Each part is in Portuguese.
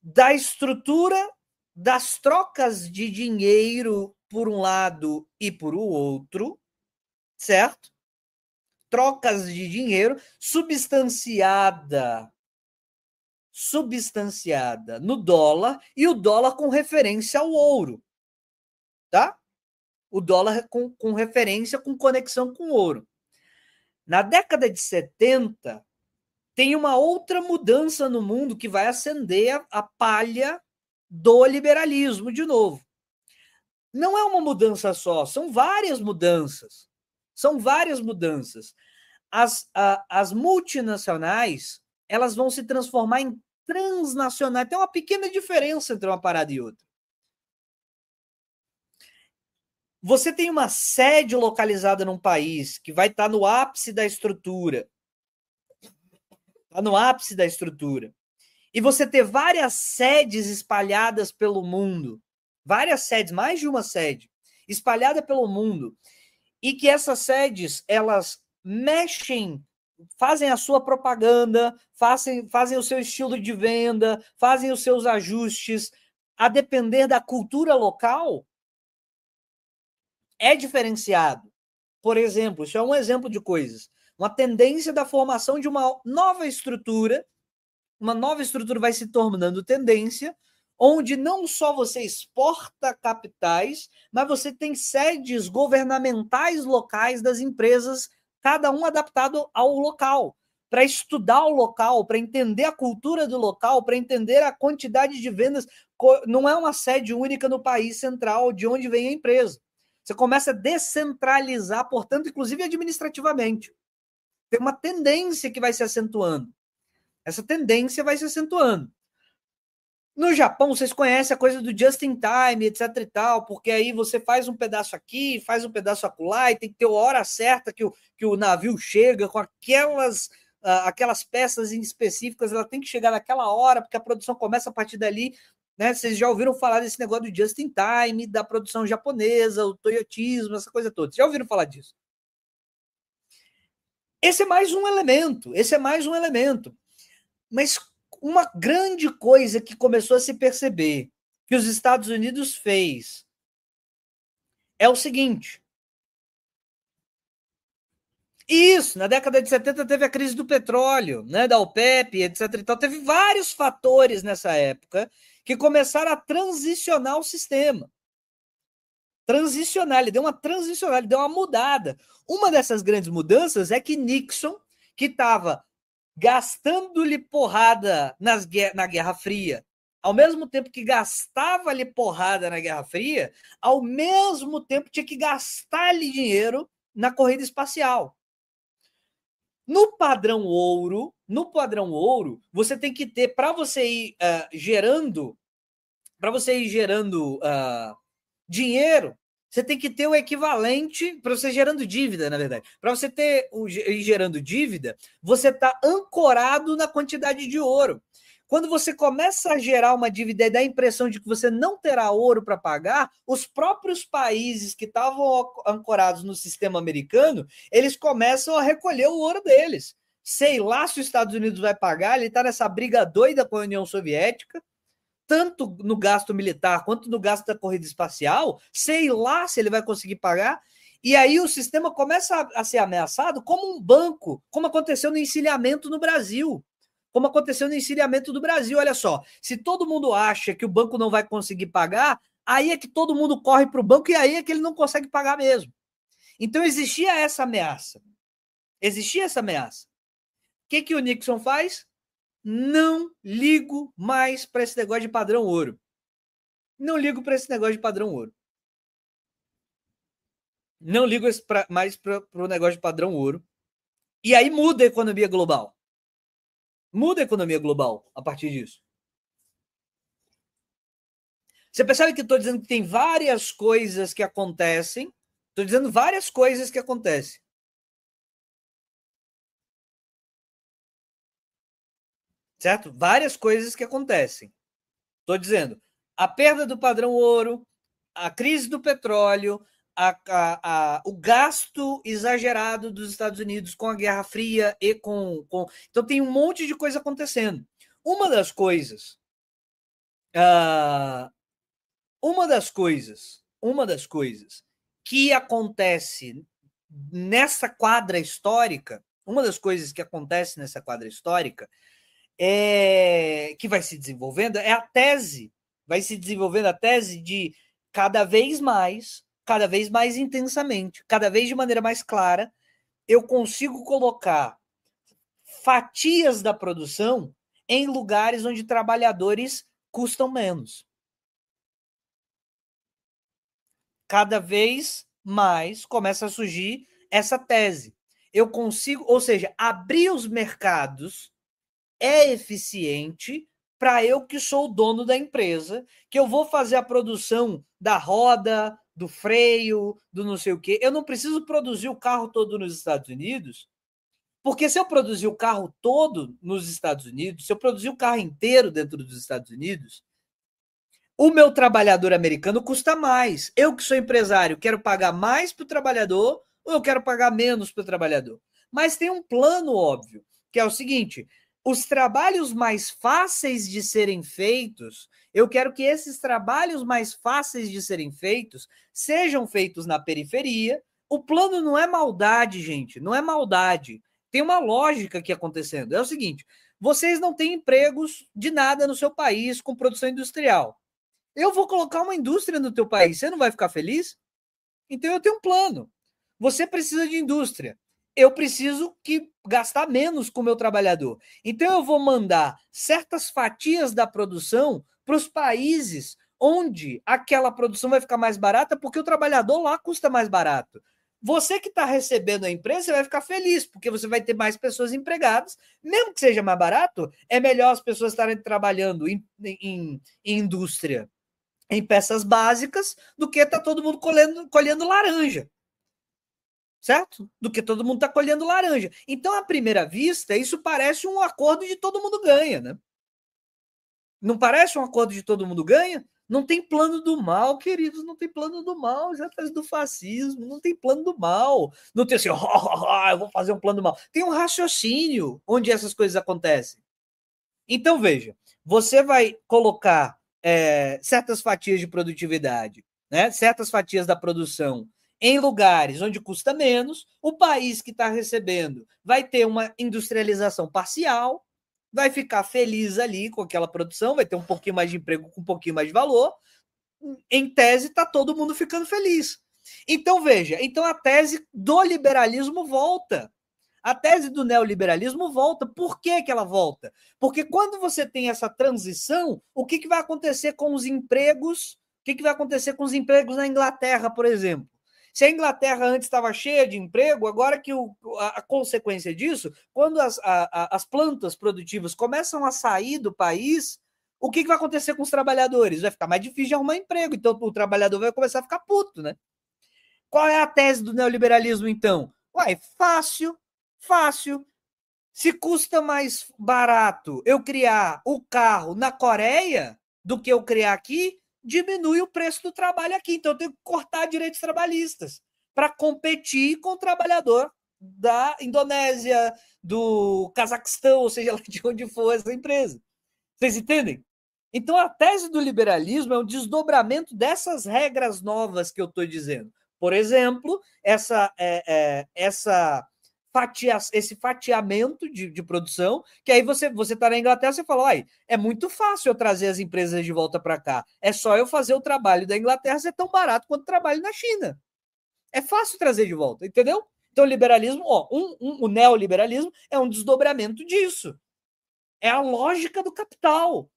da estrutura das trocas de dinheiro por um lado e por o outro, certo? Trocas de dinheiro substanciada no dólar e o dólar com referência ao ouro, tá? O dólar com referência, com conexão com o ouro. Na década de 70, tem uma outra mudança no mundo que vai acender a palha do liberalismo de novo. Não é uma mudança só, são várias mudanças. São várias mudanças. As multinacionais, elas vão se transformar em transnacionais. Tem uma pequena diferença entre uma parada e outra. Você tem uma sede localizada num país que vai estar no ápice da estrutura. Está no ápice da estrutura. E você ter várias sedes espalhadas pelo mundo. Várias sedes, mais de uma sede, espalhada pelo mundo. E que essas sedes, elas mexem, fazem a sua propaganda, fazem o seu estilo de venda, fazem os seus ajustes, a depender da cultura local, é diferenciado. Por exemplo, isso é um exemplo de coisas. Uma tendência da formação de uma nova estrutura vai se tornando tendência, onde não só você exporta capitais, mas você tem sedes governamentais locais das empresas, cada um adaptado ao local, para estudar o local, para entender a cultura do local, para entender a quantidade de vendas. Não é uma sede única no país central de onde vem a empresa. Você começa a descentralizar, portanto, inclusive administrativamente. Tem uma tendência que vai se acentuando. Essa tendência vai se acentuando. No Japão, vocês conhecem a coisa do just in time, etc e tal, porque aí você faz um pedaço aqui, faz um pedaço acolá, e tem que ter a hora certa que o navio chega com aquelas peças específicas, ela tem que chegar naquela hora, porque a produção começa a partir dali. Né? Vocês já ouviram falar desse negócio do just in time, da produção japonesa, o toyotismo, essa coisa toda. Vocês já ouviram falar disso? Esse é mais um elemento. Mas uma grande coisa que começou a se perceber que os Estados Unidos fez é o seguinte. Isso, na década de 70 teve a crise do petróleo, né, da OPEP, etc. E tal. Teve vários fatores nessa época que começaram a transicionar o sistema. Ele deu uma mudada. Uma dessas grandes mudanças é que Nixon, que estava gastando-lhe porrada na Guerra Fria, ao mesmo tempo que gastava-lhe porrada na Guerra Fria, ao mesmo tempo tinha que gastar-lhe dinheiro na corrida espacial. No padrão ouro, você tem que ter, para você ir gerando dinheiro, você tem que ter o equivalente, para você gerando dívida, na verdade. Para você ir gerando dívida, você está ancorado na quantidade de ouro. Quando você começa a gerar uma dívida e dá a impressão de que você não terá ouro para pagar, os próprios países que estavam ancorados no sistema americano, eles começam a recolher o ouro deles. Sei lá se os Estados Unidos vai pagar, ele está nessa briga doida com a União Soviética, tanto no gasto militar quanto no gasto da corrida espacial, sei lá se ele vai conseguir pagar. E aí o sistema começa a ser ameaçado como um banco, como aconteceu no encilhamento no Brasil. Olha só, se todo mundo acha que o banco não vai conseguir pagar, aí é que todo mundo corre para o banco e aí é que ele não consegue pagar mesmo. Então existia essa ameaça. O que o Nixon faz? Não ligo mais para esse negócio de padrão ouro. Não ligo mais para o negócio de padrão ouro. E aí muda a economia global. A partir disso. Você percebe que estou dizendo que tem várias coisas que acontecem. Estou dizendo várias coisas que acontecem. Certo? Várias coisas que acontecem. Estou dizendo a perda do padrão ouro, a crise do petróleo, o gasto exagerado dos Estados Unidos com a Guerra Fria e com. Então tem um monte de coisa acontecendo. Uma das coisas Ah, uma das coisas que acontece nessa quadra histórica, uma das coisas que acontece nessa quadra histórica que vai se desenvolvendo é a tese, vai se desenvolvendo a tese de cada vez mais intensamente, cada vez de maneira mais clara, eu consigo colocar fatias da produção em lugares onde trabalhadores custam menos. Cada vez mais começa a surgir essa tese. Eu consigo, ou seja, abrir os mercados é eficiente para eu que sou o dono da empresa, que eu vou fazer a produção da roda, do freio, do não sei o quê. Eu não preciso produzir o carro todo nos Estados Unidos, porque se eu produzir o carro todo nos Estados Unidos, se eu produzir o carro inteiro dentro dos Estados Unidos, o meu trabalhador americano custa mais. Eu que sou empresário, quero pagar mais para o trabalhador ou eu quero pagar menos para o trabalhador? Mas tem um plano óbvio, que é o seguinte: os trabalhos mais fáceis de serem feitos, eu quero que esses trabalhos mais fáceis de serem feitos sejam feitos na periferia. O plano não é maldade, gente, não é maldade. Tem uma lógica aqui acontecendo. É o seguinte: vocês não têm empregos de nada no seu país com produção industrial. Eu vou colocar uma indústria no teu país, você não vai ficar feliz? Então eu tenho um plano. Você precisa de indústria. Eu preciso que gastar menos com o meu trabalhador. Então eu vou mandar certas fatias da produção para os países onde aquela produção vai ficar mais barata, porque o trabalhador lá custa mais barato. Você que está recebendo a empresa, você vai ficar feliz, porque você vai ter mais pessoas empregadas. Mesmo que seja mais barato, é melhor as pessoas estarem trabalhando em indústria, em peças básicas, do que tá todo mundo colhendo laranja, certo? Do que todo mundo tá colhendo laranja. Então, à primeira vista, isso parece um acordo de todo mundo ganha, né? Não parece um acordo de todo mundo ganha? Não tem plano do mal, queridos, não tem plano do mal, já faz do fascismo, não tem plano do mal. Não tem assim, eu vou fazer um plano do mal. Tem um raciocínio onde essas coisas acontecem. Então, veja, você vai colocar certas fatias de produtividade, né, certas fatias da produção em lugares onde custa menos, o país que está recebendo vai ter uma industrialização parcial, vai ficar feliz ali com aquela produção, vai ter um pouquinho mais de emprego com um pouquinho mais de valor. Em tese, está todo mundo ficando feliz. Então, veja, então a tese do liberalismo volta. A tese do neoliberalismo volta. Por que, que ela volta? Porque quando você tem essa transição, o que, que vai acontecer com os empregos? O que, que vai acontecer com os empregos na Inglaterra, por exemplo? Se a Inglaterra antes estava cheia de emprego, agora que a consequência disso, quando as plantas produtivas começam a sair do país, o que, que vai acontecer com os trabalhadores? Vai ficar mais difícil de arrumar emprego, então o trabalhador vai começar a ficar puto, né? Qual é a tese do neoliberalismo, então? Uai, fácil, fácil. Se custa mais barato eu criar o carro na Coreia do que eu criar aqui, diminui o preço do trabalho aqui. Então eu tenho que cortar direitos trabalhistas para competir com o trabalhador da Indonésia, do Cazaquistão, ou seja, de onde for essa empresa. Vocês entendem? Então a tese do liberalismo é um desdobramento dessas regras novas que eu estou dizendo. Por exemplo, esse fatiamento de produção, que aí você está na Inglaterra, você fala, é muito fácil eu trazer as empresas de volta para cá. É só eu fazer o trabalho da Inglaterra ser tão barato quanto o trabalho na China. É fácil trazer de volta, entendeu? Então o liberalismo, o neoliberalismo é um desdobramento disso. É a lógica do capital.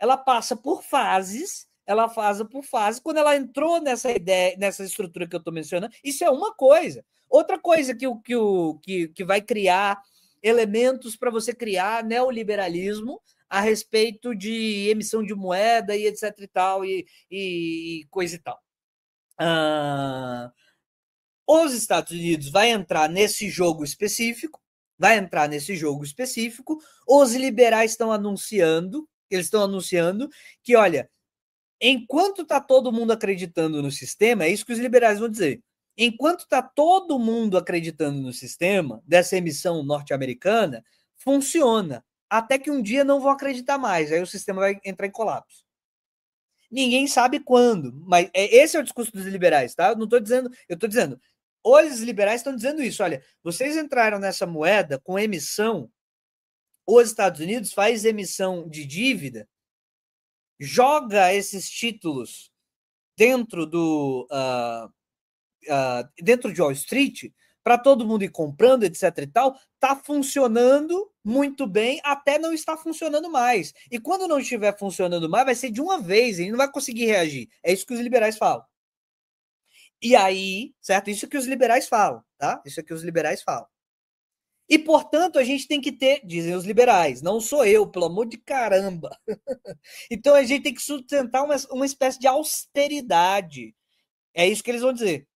Ela passa por fases, ela passa por fases. Quando ela entrou nessa ideia, nessa estrutura que eu estou mencionando, isso é uma coisa. Outra coisa que vai criar elementos para você criar neoliberalismo a respeito de emissão de moeda e etc e tal, e coisa e tal. Os Estados Unidos vai entrar nesse jogo específico, os liberais estão anunciando, que, olha, enquanto está todo mundo acreditando no sistema, é isso que os liberais vão dizer. Enquanto está todo mundo acreditando no sistema dessa emissão norte-americana, funciona. Até que um dia não vão acreditar mais, aí o sistema vai entrar em colapso. Ninguém sabe quando, mas esse é o discurso dos liberais, tá? Eu não estou dizendo, eu estou dizendo, os liberais estão dizendo isso. Olha, vocês entraram nessa moeda com emissão, os Estados Unidos faz emissão de dívida, joga esses títulos dentro dentro de Wall Street para todo mundo ir comprando, etc e tal, tá funcionando muito bem até não estar funcionando mais. E quando não estiver funcionando mais, vai ser de uma vez, ele não vai conseguir reagir. É isso que os liberais falam. E aí, certo? Isso que os liberais falam, tá? Isso é que os liberais falam. E, portanto, a gente tem que ter, dizem os liberais, não sou eu, pelo amor de caramba. Então a gente tem que sustentar uma espécie de austeridade. É isso que eles vão dizer.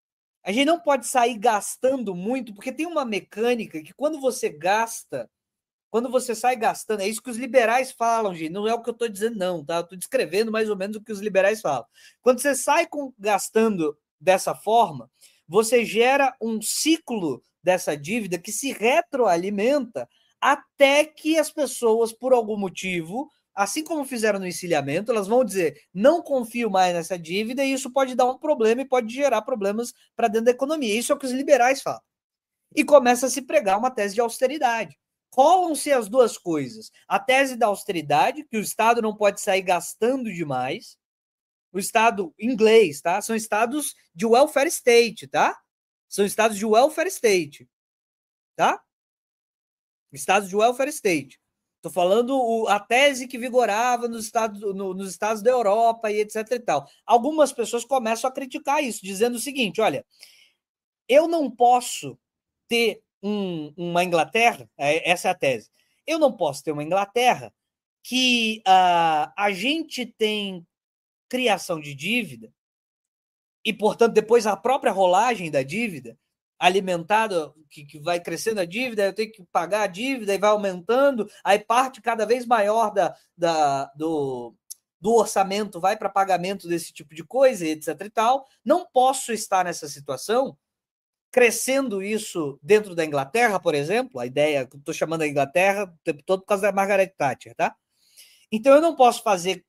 A gente não pode sair gastando muito, porque tem uma mecânica que quando você gasta, quando você sai gastando, é isso que os liberais falam, gente, não é o que eu estou dizendo, não, tá? Eu estou descrevendo mais ou menos o que os liberais falam. Quando você sai gastando dessa forma, você gera um ciclo dessa dívida que se retroalimenta até que as pessoas, por algum motivo, assim como fizeram no encilhamento, elas vão dizer: não confio mais nessa dívida, e isso pode dar um problema e pode gerar problemas para dentro da economia. Isso é o que os liberais falam. E começa a se pregar uma tese de austeridade. Colam-se as duas coisas. A tese da austeridade, que o Estado não pode sair gastando demais. O Estado inglês, tá? São estados de welfare state, tá? São estados de welfare state, tá? Estados de welfare state. Estou falando a tese que vigorava nos estados da Europa e etc e tal. Algumas pessoas começam a criticar isso, dizendo o seguinte: olha, eu não posso ter uma Inglaterra, essa é a tese, eu não posso ter uma Inglaterra que a gente tem criação de dívida e, portanto, depois a própria rolagem da dívida, alimentada, que vai crescendo a dívida, eu tenho que pagar a dívida e vai aumentando, aí parte cada vez maior do orçamento vai para pagamento desse tipo de coisa, etc e tal. Não posso estar nessa situação, crescendo isso dentro da Inglaterra, por exemplo, a ideia que eu estou chamando a Inglaterra o tempo todo por causa da Margaret Thatcher, tá? Então eu não posso fazer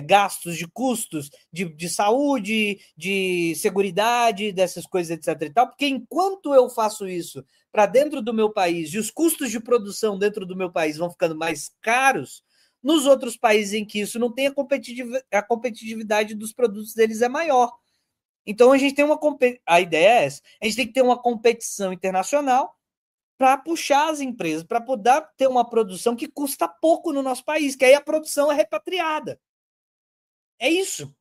gastos de custos de saúde, de seguridade, dessas coisas, etc. e tal, porque enquanto eu faço isso para dentro do meu país e os custos de produção dentro do meu país vão ficando mais caros, nos outros países em que isso não tem a competitividade dos produtos deles é maior. Então a gente tem a ideia é essa, a gente tem que ter uma competição internacional para puxar as empresas, para poder ter uma produção que custa pouco no nosso país, que aí a produção é repatriada. É isso.